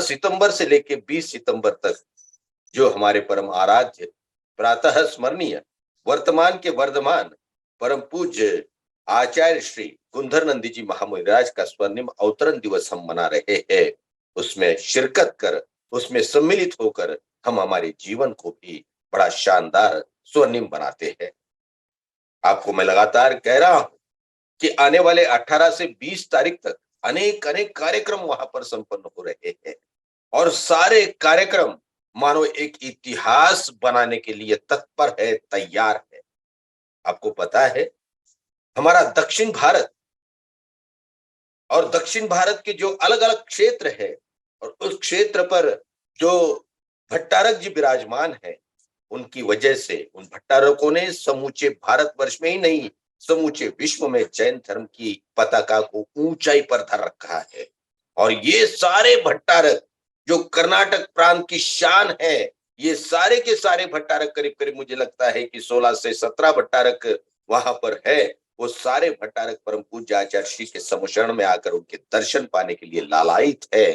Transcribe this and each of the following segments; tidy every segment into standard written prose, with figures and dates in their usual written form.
सितंबर से लेकर 20 सितंबर तक जो हमारे परम आराध्य, प्रातः स्मरणीय, वर्तमान के वर्धमान परम पूज्य आचार्य श्री गुंधर नंदी जी महामुनिराज का स्वर्णिम अवतरण दिवस हम मना रहे हैं, उसमें शिरकत कर, उसमें सम्मिलित होकर हम हमारे जीवन को भी बड़ा शानदार स्वर्णिम बनाते हैं। आपको मैं लगातार कह रहा हूं कि आने वाले 18 से 20 तारीख तक अनेक अनेक कार्यक्रम वहां पर संपन्न हो रहे हैं और सारे कार्यक्रम मानो एक इतिहास बनाने के लिए तत्पर है, तैयार है। आपको पता है हमारा दक्षिण भारत और दक्षिण भारत के जो अलग अलग क्षेत्र है और उस क्षेत्र पर जो भट्टारक जी विराजमान है, उनकी वजह से उन भट्टारकों ने समूचे भारतवर्ष में ही नहीं, समूचे विश्व में जैन धर्म की पताका को ऊंचाई पर धर रखा है। और ये सारे भट्टारक जो कर्नाटक प्रांत की शान है, ये सारे के सारे भट्टारक, करीब करीब मुझे लगता है कि 16 से 17 भट्टारक वहां पर है, वो सारे भट्टारक परम पूज्य आचार्य श्री के समुशरण में आकर उनके दर्शन पाने के लिए लालायित है।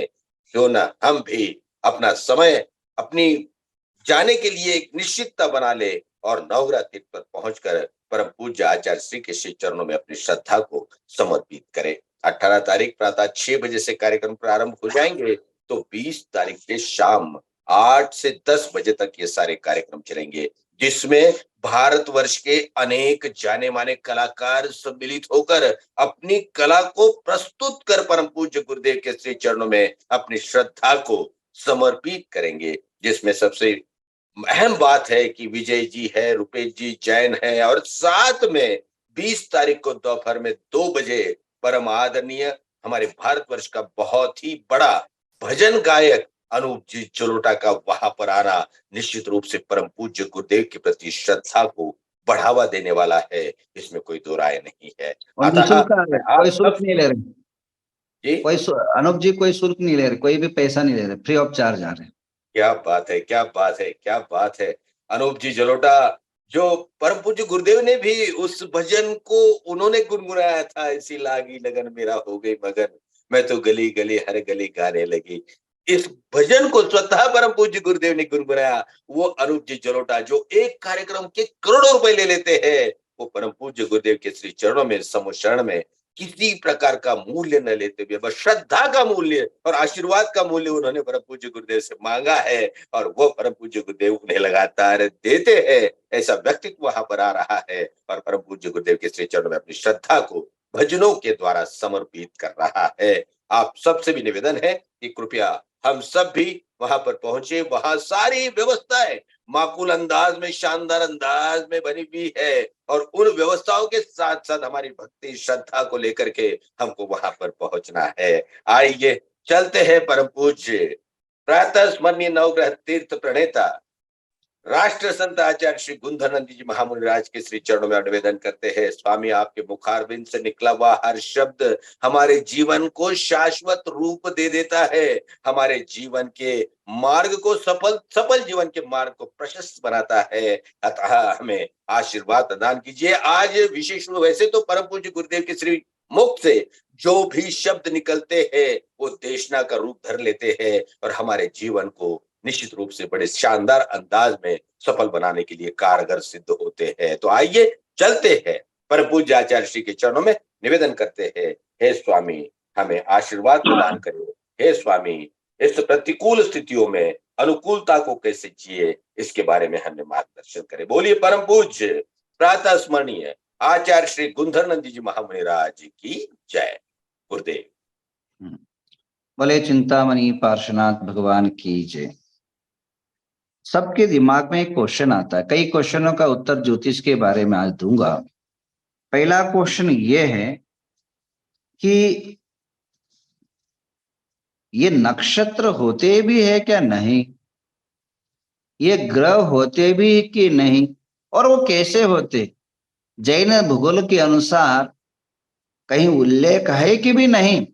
क्यों ना हम भी अपना समय अपनी जाने के लिए एक निश्चितता बना ले और नवग्रह तीर्थ पर पहुंचकर परम पूज्य आचार्य श्री के श्री चरणों में अपनी श्रद्धा को समर्पित करें। 18 तारीख प्रातः 6 बजे से कार्यक्रम प्रारंभ हो जाएंगे, तो 20 तारीख के शाम 8 से 10 बजे तक ये सारे कार्यक्रम चलेंगे, जिसमें भारतवर्ष के अनेक जाने माने कलाकार सम्मिलित होकर अपनी कला को प्रस्तुत कर परम पूज्य गुरुदेव के श्री चरणों में अपनी श्रद्धा को समर्पित करेंगे। जिसमें सबसे अहम बात है कि विजय जी है, रुपेश जी जैन है और साथ में 20 तारीख को दोपहर में 2 बजे परम आदरणीय हमारे भारतवर्ष का बहुत ही बड़ा भजन गायक अनूप जी जलोटा का वहां पर आना निश्चित रूप से परम पूज्य गुरुदेव के प्रति श्रद्धा को बढ़ावा देने वाला है, इसमें कोई दो राय नहीं है। कोई शुल्क नहीं ले रहे जी, कोई अनूप जी कोई शुल्क नहीं ले रहे, कोई भी पैसा नहीं ले रहे, फ्री ऑफ चार्ज आ रहे हैं। क्या बात है, क्या बात है, क्या बात है। अनूप जी जलोटा जो परम पूज्य गुरुदेव ने भी उस भजन को उन्होंने गुनगुनाया था, इसी लागी लगन मेरा हो गई मगन, मैं तो गली गली हर गली गाने लगी। इस भजन को स्वतः परम पूज्य गुरुदेव ने गुनगुनाया। वो अनूप जी जलोटा जो एक कार्यक्रम के करोड़ों रुपए ले लेते हैं, वो परम पूज्य गुरुदेव के श्री चरणों में समुशरण में किसी प्रकार का मूल्य न लेते हुए बस श्रद्धा का मूल्य और आशीर्वाद का मूल्य उन्होंने परम पूज्य गुरुदेव से मांगा है और वो परम पूज्य गुरुदेव उन्हें लगातार देते हैं। ऐसा व्यक्तित्व वहां पर आ रहा है और परम पूज्य गुरुदेव के श्री चरणों में अपनी श्रद्धा को भजनों के द्वारा समर्पित कर रहा है। आप सबसे भी निवेदन है कि कृपया हम सब भी वहां पर पहुंचे। वहां सारी व्यवस्थाएं माकूल अंदाज में, शानदार अंदाज में बनी हुई है और उन व्यवस्थाओं के साथ साथ हमारी भक्ति श्रद्धा को लेकर के हमको वहां पर पहुंचना है। आइए चलते हैं परम पूज्य प्रातः स्मरणीय नवग्रह तीर्थ प्रणेता राष्ट्र संत आचार्य श्री गुंधर नंदी जी महामुनिराज के श्री चरणों में निवेदन करते हैं। स्वामी, आपके मुखारविंद से निकला हुआ हर शब्द हमारे जीवन को शाश्वत रूप दे देता है, हमारे जीवन के मार्ग को सफल जीवन के मार्ग को प्रशस्त बनाता है। अतः हमें आशीर्वाद प्रदान कीजिए। आज विशेष रूप वैसे तो परम पूज्य गुरुदेव के श्री मुख से जो भी शब्द निकलते हैं वो देशना का रूप धर लेते हैं और हमारे जीवन को निश्चित रूप से बड़े शानदार अंदाज में सफल बनाने के लिए कारगर सिद्ध होते हैं। तो आइए चलते हैं, परम पूज्य आचार्य श्री के चरणों में निवेदन करते हैं। हे स्वामी, हमें आशीर्वाद प्रदान करें। हे स्वामी, इस प्रतिकूल स्थितियों में अनुकूलता को कैसे जिए, इसके बारे में हमें मार्गदर्शन करें। बोलिए परम पूज्य प्रातः स्मरणीय आचार्य श्री गुंधर नंदी जी महामुनिराज की जय। गुरुदेव। बोले चिंतामणि पार्श्वनाथ भगवान की जय। सबके दिमाग में एक क्वेश्चन आता है, कई क्वेश्चनों का उत्तर ज्योतिष के बारे में आज दूंगा। पहला क्वेश्चन ये है कि ये नक्षत्र होते भी है क्या नहीं, ये ग्रह होते भी कि नहीं, और वो कैसे होते। जैन भूगोल के अनुसार कहीं उल्लेख है कि भी नहीं।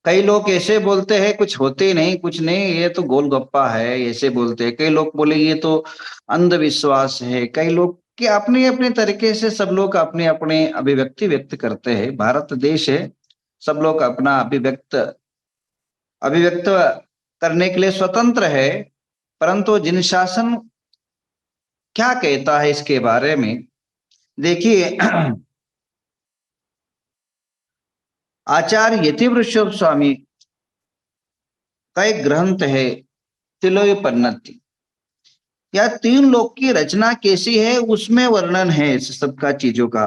कई लोग ऐसे बोलते हैं कुछ होते नहीं, कुछ नहीं, ये तो गोलगप्पा है, ऐसे बोलते हैं। कई लोग बोले ये तो अंधविश्वास है। कई लोग कि अपने अपने तरीके से सब लोग अपने अपने अभिव्यक्ति व्यक्त करते हैं। भारत देश है, सब लोग अपना अभिव्यक्त करने के लिए स्वतंत्र है, परंतु जिन शासन क्या कहता है इसके बारे में देखिए। आचार्य यतिवृषभ स्वामी का एक ग्रंथ है तिलोपन्नति, या तीन लोक की रचना कैसी है उसमें वर्णन है इस सबका चीजों का।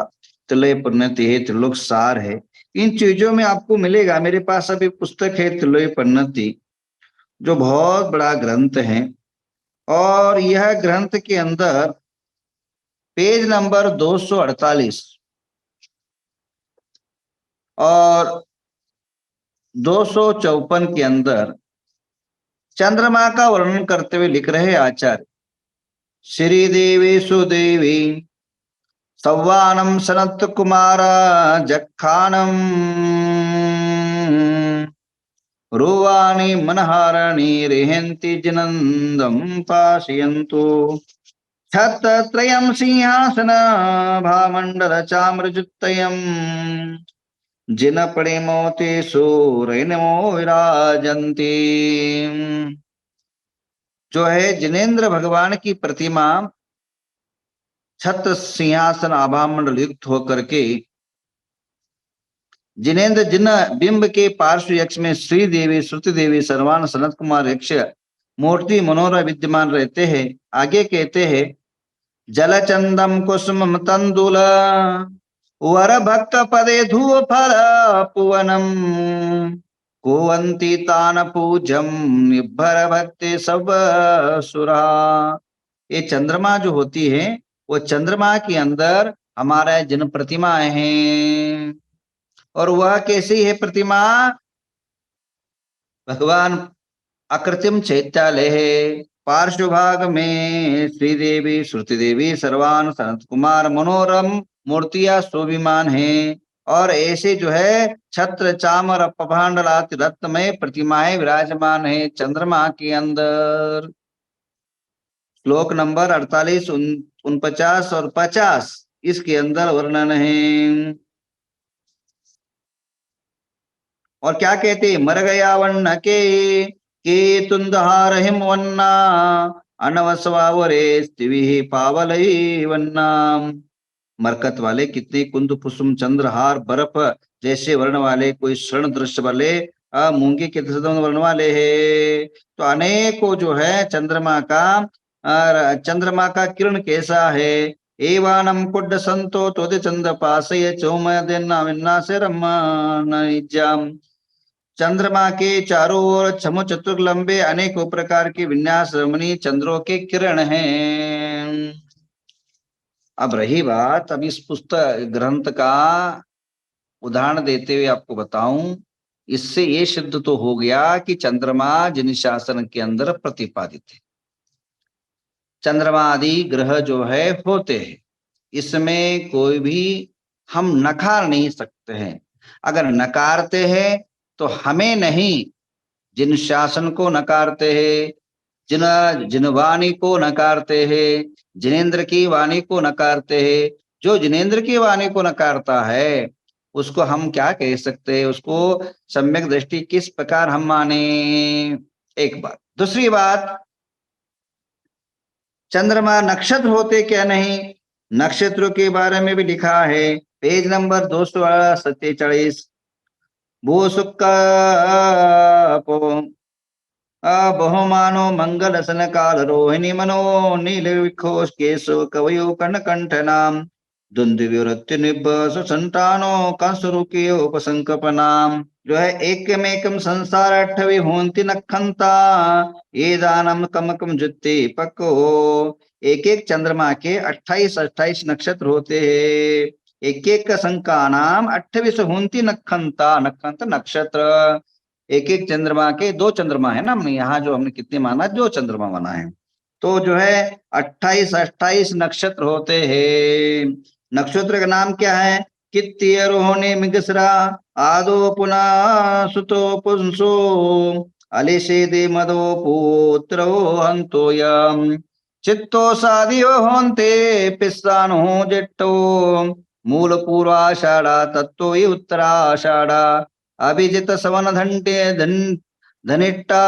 तिलोपन्नति है, त्रिलोक सार है, इन चीजों में आपको मिलेगा। मेरे पास अभी पुस्तक है तिलोपन्नति, जो बहुत बड़ा ग्रंथ है, और यह ग्रंथ के अंदर पेज नंबर 248 और 254 के अंदर चंद्रमा का वर्णन करते हुए लिख रहे आचार्य, श्री देवी सुदेवी सव्वानम सनत कुमार जखानम रुवाणी मनहारणी रेहंति जिनंदम पाशयन्तु छत्रत्रयं सिंहासन भामंडल चाम्रजुत्तयम् जिनपणिमोते सूरैनमो विराजन्ति। जो है जिनेन्द्र भगवान की प्रतिमा छत्र सिंहासन आभामंडल युक्त होकर के जिनेन्द्र जिन बिंब के पार्श्व यक्ष में श्री देवी श्रुति देवी सर्वान सनत कुमार यक्ष मूर्ति मनोहर विद्यमान रहते हैं। आगे कहते हैं, जलचंदम कुसुम तंदुल वर भक्त पदे धूव फल पुवनम कुवंती तान पूजम निभर भक्ति सब सुरा। ये चंद्रमा जो होती है, वो चंद्रमा के अंदर हमारे जिन प्रतिमाएं हैं, और वह कैसी है प्रतिमा? भगवान अकृत्रिम चैत्यालय है, पार्श्व भाग में श्री देवी श्रुति देवी सर्वान सनत कुमार मनोरम मूर्तियां शोभिमान है, और ऐसे जो है छत्र चामर पभांडलाति रत्नमय प्रतिमाएं विराजमान है चंद्रमा के अंदर। श्लोक नंबर 48, 49 और 50 इसके अंदर वर्णन है। और क्या कहते, मर गया वर्ण के तुंदहार हिम वन्ना अनवसवावरे स्तिवि पावलई वन्ना। मरकत वाले कितने कुंद कुसुम चंद्रहार बर्फ जैसे वर्ण वाले, कोई स्वर्ण दृश्य वाले मूंगे के वर्ण वाले है। तो अनेकों जो है चंद्रमा का किरण कैसा है? एवानम कुड्ड संतो तोदे चंद पासय चौमय देना विन्ना से रम्म। चंद्रमा के चारों ओर छमो चतुर लंबे अनेकों प्रकार के विन्यास रमणीय चंद्रों के किरण हैं। अब रही बात, अब इस पुस्तक ग्रंथ का उदाहरण देते हुए आपको बताऊं, इससे ये सिद्ध तो हो गया कि चंद्रमा जिन शासन के अंदर प्रतिपादित है, चंद्रमा आदि ग्रह जो है होते हैं, इसमें कोई भी हम नकार नहीं सकते हैं। अगर नकारते हैं तो हमें नहीं, जिन शासन को नकारते हैं, जिन वाणी को नकारते हैं, जिनेन्द्र की वाणी को नकारते हैं, जो जिनेन्द्र की वाणी को नकारता है उसको हम क्या कह सकते हैं? उसको सम्यक दृष्टि किस प्रकार हम माने? एक बात। दूसरी बात, चंद्रमा नक्षत्र होते क्या नहीं, नक्षत्रों के बारे में भी लिखा है, पेज नंबर 247। भू सुक्का बहुमानो मंगल सन काल रोहिणी मनो नील विखोष केशो कवयो कर्ण कंठ नाम दुंदुव्युरत्य निभ सुसंतानो कंसुरुकियो उपसंकपनाम। जो है एकमेकम संसार अठवी होंति नखंता ये दानम कमकम जुत्ते पको। एक एक चंद्रमा के 28 नक्षत्र होते हैं, एक एक संका नाम 28 होंति नखंता, नखंत नक्षत्र। एक एक चंद्रमा के 2 चंद्रमा है ना, हमने यहाँ जो हमने कितने माना, 2 चंद्रमा माना है, तो जो है 28 नक्षत्र होते हैं। नक्षत्र का नाम क्या है? कित्तीय रोहिणी मिगसरा आदो पुनः सुतो पुंसो अलिशेदे मदो पुत्रो हंतो यम चित्तो सादियो होन्ते पिस्सानो जिट्टो मूल पूर्वाषाढ़ा तत्तो उत्तराषाढ़ा अभिजित सवन घंटे धनिष्ठा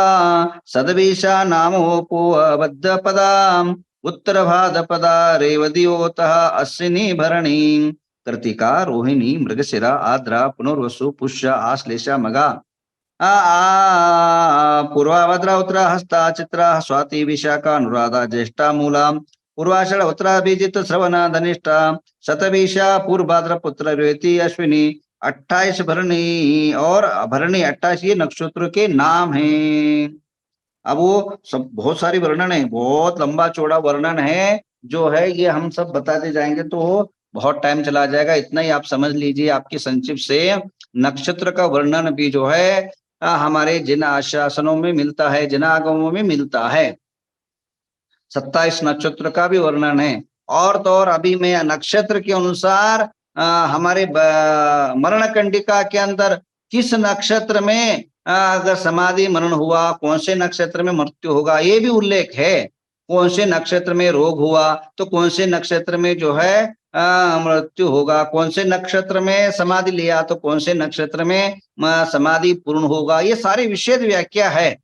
सदवीशा नामोपो बद्ध पदाम उत्तर भाद्रपदा रेवदियोतः अश्विनी भरणी कृतिका रोहिणी मृगशिरा आद्रा पुनर्वसु पुष्य आश्लेषा मगा पूर्वाभद्रा उत्तरा हस्ता चित्रा स्वाति विशाखा अनुराधा ज्येष्ठा मूला पूर्वाषाढ़ उत्तराभिजित श्रवणा धनिष्ठा शतभिषा पूर्वभाद्र पुत्र रेवती अश्विनी 28 भरणी और भरणी 28 ये नक्षत्र के नाम हैं। अब वो सब बहुत सारी वर्णन है, बहुत लंबा चौड़ा वर्णन है जो है, ये हम सब बताते जाएंगे तो बहुत टाइम चला जाएगा। इतना ही आप समझ लीजिए, आपकी संक्षिप्त से नक्षत्र का वर्णन भी जो है हमारे जिन आशासनों में मिलता है, जिन आगमों में मिलता है। 27 नक्षत्र का भी वर्णन है। और तो और अभी मैं नक्षत्र के अनुसार हमारे मरण कंडिका के अंदर किस नक्षत्र में अगर समाधि मरण हुआ, कौन से नक्षत्र में मृत्यु होगा, ये भी उल्लेख है। कौन से नक्षत्र में रोग हुआ तो कौन से नक्षत्र में जो है मृत्यु होगा, कौन से नक्षत्र में समाधि लिया तो कौन से नक्षत्र में समाधि पूर्ण होगा, ये सारी विशेष व्याख्या है।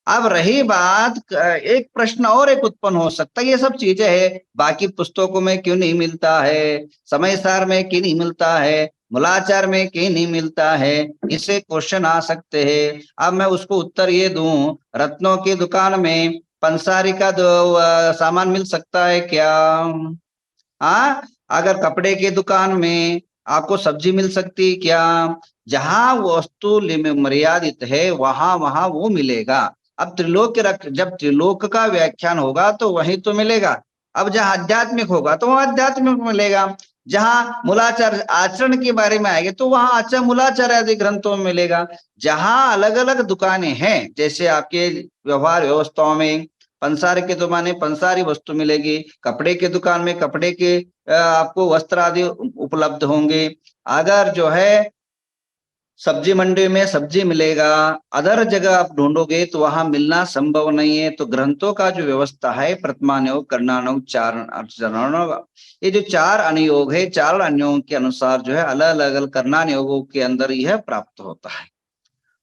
अब रही बात, एक प्रश्न और एक उत्पन्न हो सकता है, ये सब चीजें है बाकी पुस्तकों में क्यों नहीं मिलता है, समय सार में क्यों नहीं मिलता है, मूलाचार में क्यों नहीं मिलता है, इससे क्वेश्चन आ सकते हैं। अब मैं उसको उत्तर ये दूं, रत्नों की दुकान में पंसारी का सामान मिल सकता है क्या? हाँ, अगर कपड़े की दुकान में आपको सब्जी मिल सकती है क्या? जहां वस्तु मर्यादित है वहां वहां वो मिलेगा। अब त्रिलोक जब त्रिलोक का व्याख्यान होगा तो वही तो मिलेगा। अब जहां आध्यात्मिक होगा तो वहां आध्यात्मिक मिलेगा। जहां मूलाचार आचरण के बारे में आएगा तो वहां आचरण मूलाचार आदि ग्रंथों में मिलेगा। जहां अलग अलग दुकानें हैं, जैसे आपके व्यवहार व्यवस्थाओं में पंसार के दुकान में पंसारी वस्तु मिलेगी, कपड़े के दुकान में कपड़े के आपको वस्त्र आदि उपलब्ध होंगे। अगर जो है सब्जी मंडी में सब्जी मिलेगा, अदर जगह आप ढूंढोगे तो वहां मिलना संभव नहीं है। तो ग्रंथों का जो व्यवस्था है, प्रथमानुयोग, कर्णानुयोग, चार, ये जो 4 अनुयोग है, 4 अनुयोग के अनुसार जो है अलग अलग कर्णानुयोगों के अंदर यह प्राप्त होता है।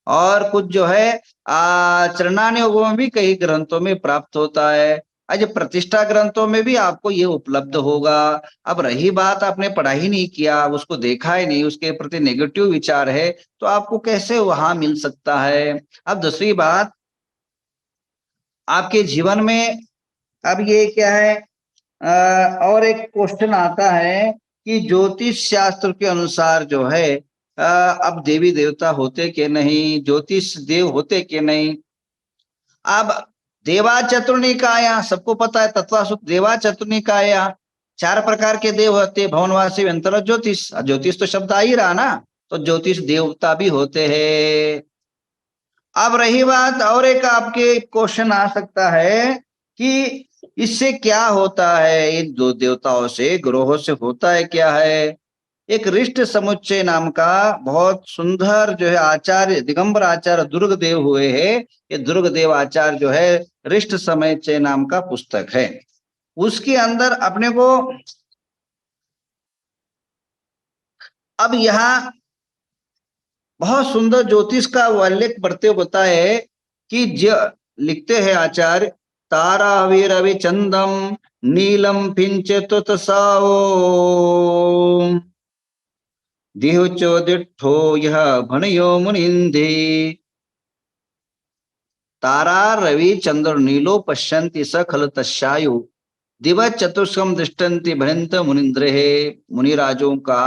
और कुछ जो है चरणानुयोगों में भी कई ग्रंथों में प्राप्त होता है। आज प्रतिष्ठा ग्रंथों में भी आपको ये उपलब्ध होगा। अब रही बात, आपने पढ़ाई नहीं किया, उसको देखा ही नहीं, उसके प्रति नेगेटिव विचार है, तो आपको कैसे वहां मिल सकता है? अब दूसरी बात, आपके जीवन में अब ये क्या है, और एक क्वेश्चन आता है कि ज्योतिष शास्त्र के अनुसार जो है अब देवी देवता होते कि नहीं, ज्योतिष देव होते कि नहीं। अब देवा चतुर्निकाया सबको पता है, तत्वासुत देवा चतुर्निकाया 4 प्रकार के देव होते, भवनवासी, व्यंतर, ज्योतिष। ज्योतिष तो शब्द आ ही रहा ना, तो ज्योतिष देवता भी होते हैं। अब रही बात, और एक आपके क्वेश्चन आ सकता है कि इससे क्या होता है, इन दो देवताओं से, ग्रहों से होता है क्या है? एक रिष्ट समुच्चय नाम का बहुत सुंदर जो है आचार्य, दिगंबर आचार्य दुर्गदेव हुए हैं। ये दुर्गदेव आचार्य जो है रिष्ट समुच्चय नाम का पुस्तक है। उसके अंदर अपने को अब यहाँ बहुत सुंदर ज्योतिष का उल्लेख करते हुए बताए कि लिखते हैं आचार्य, तारा वीरवि चंदम नीलम पिंच तुतसाओ दिहुचो दिठो यह भणयो मुनिंदे। तारा रवि चंद्र नीलो पश्यन्ति स खल तस्यायु दिव चतुष्कम दृष्टन्ति भणंत मुनिंद्र। मुनिराजों का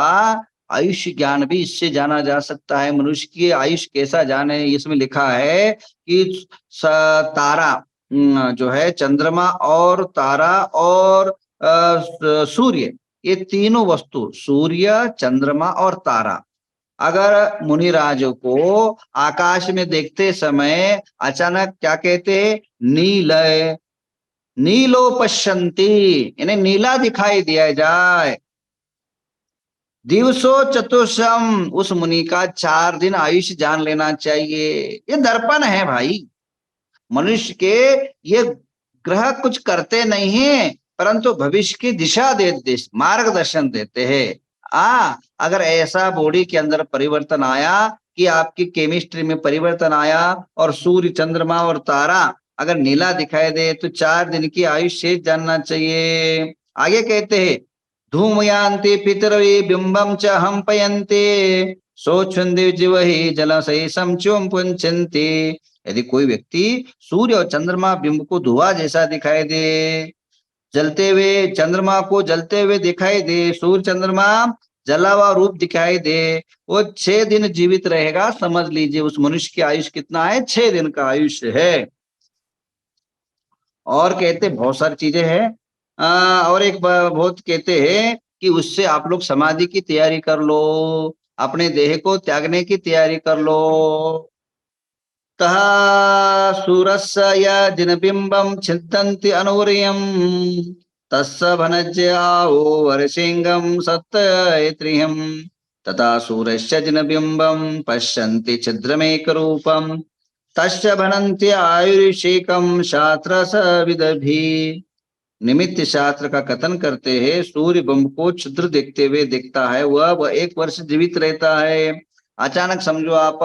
आयुष्य ज्ञान भी इससे जाना जा सकता है। मनुष्य की आयुष कैसा जाने, इसमें लिखा है कि तारा जो है, चंद्रमा और तारा और सूर्य, ये तीनों वस्तु, सूर्य, चंद्रमा और तारा, अगर मुनिराज को आकाश में देखते समय अचानक क्या कहते हैं, नील नीलो पश्यन्ति, इन्हें नीला दिखाई दिया जाए, दिवसो चतुर्शम, उस मुनि का 4 दिन आयुष्य जान लेना चाहिए। ये दर्पण है भाई मनुष्य के। ये ग्रह कुछ करते नहीं है, परंतु भविष्य की दिशा देते, मार्गदर्शन देते हैं। अगर ऐसा बॉडी के अंदर परिवर्तन आया कि आपकी केमिस्ट्री में परिवर्तन आया और सूर्य, चंद्रमा और तारा अगर नीला दिखाई दे तो 4 दिन की आयुष शेष जानना चाहिए। आगे कहते हैं, धूमयान्ति पितरवे बिंबम च हम्पयन्ते सोच्छुंदे जीवहि जलशयीसं चोम पुंचन्ते। यदि कोई व्यक्ति सूर्य और चंद्रमा बिंब को धुआं जैसा दिखाई दे, जलते हुए चंद्रमा को जलते हुए दिखाई दे, सूर्य चंद्रमा जला हुआ रूप दिखाई दे, वो 6 दिन जीवित रहेगा। समझ लीजिए उस मनुष्य की आयुष कितना है, 6 दिन का आयुष्य है। और कहते बहुत सारी चीजें हैं। और एक बहुत कहते हैं कि उससे आप लोग समाधि की तैयारी कर लो, अपने देह को त्यागने की तैयारी कर लो। तः सूरस्य यज्ञबिम्बं छिन्दन्ति अनुरियं तस्य भनज्य आओ वर्षिंगं सत्यत्रियं तथा सूरस्य जिनबिम्बं पश्यन्ति छिद्रमेकरूपं तस्य भनन्ति आयुर्षेकं शास्त्रसविदभिः। निमित्त शास्त्र का कथन करते हैं, सूर्य बिंब को छिद्र देखते हुए दिखता है, वह 1 वर्ष जीवित रहता है। अचानक समझो आप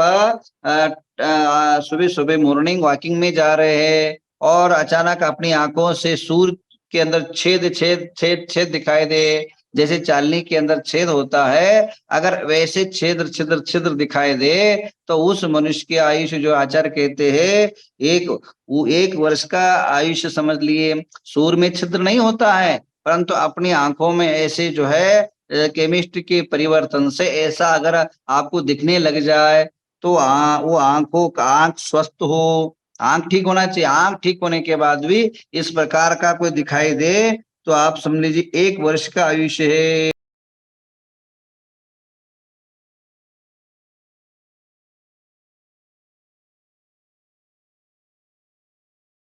सुबह सुबह मॉर्निंग वॉकिंग में जा रहे हैं और अचानक अपनी आंखों से सूर्य के अंदर छेद छेद छेद छेद दिखाई दे, जैसे चालनी के अंदर छेद होता है, अगर वैसे छिद्र छिद्र छिद्र दिखाई दे तो उस मनुष्य की आयुष्य, जो आचार्य कहते हैं, 1 वर्ष का आयुष्य समझ लिए। सूर्य में छिद्र नहीं होता है, परंतु अपनी आंखों में ऐसे जो है केमिस्ट्री के परिवर्तन से ऐसा अगर आपको दिखने लग जाए तो वो आंख स्वस्थ हो, आंख ठीक होना चाहिए। आंख ठीक होने के बाद भी इस प्रकार का कोई दिखाई दे तो आप समझ लीजिए 1 वर्ष का आयुष्य है।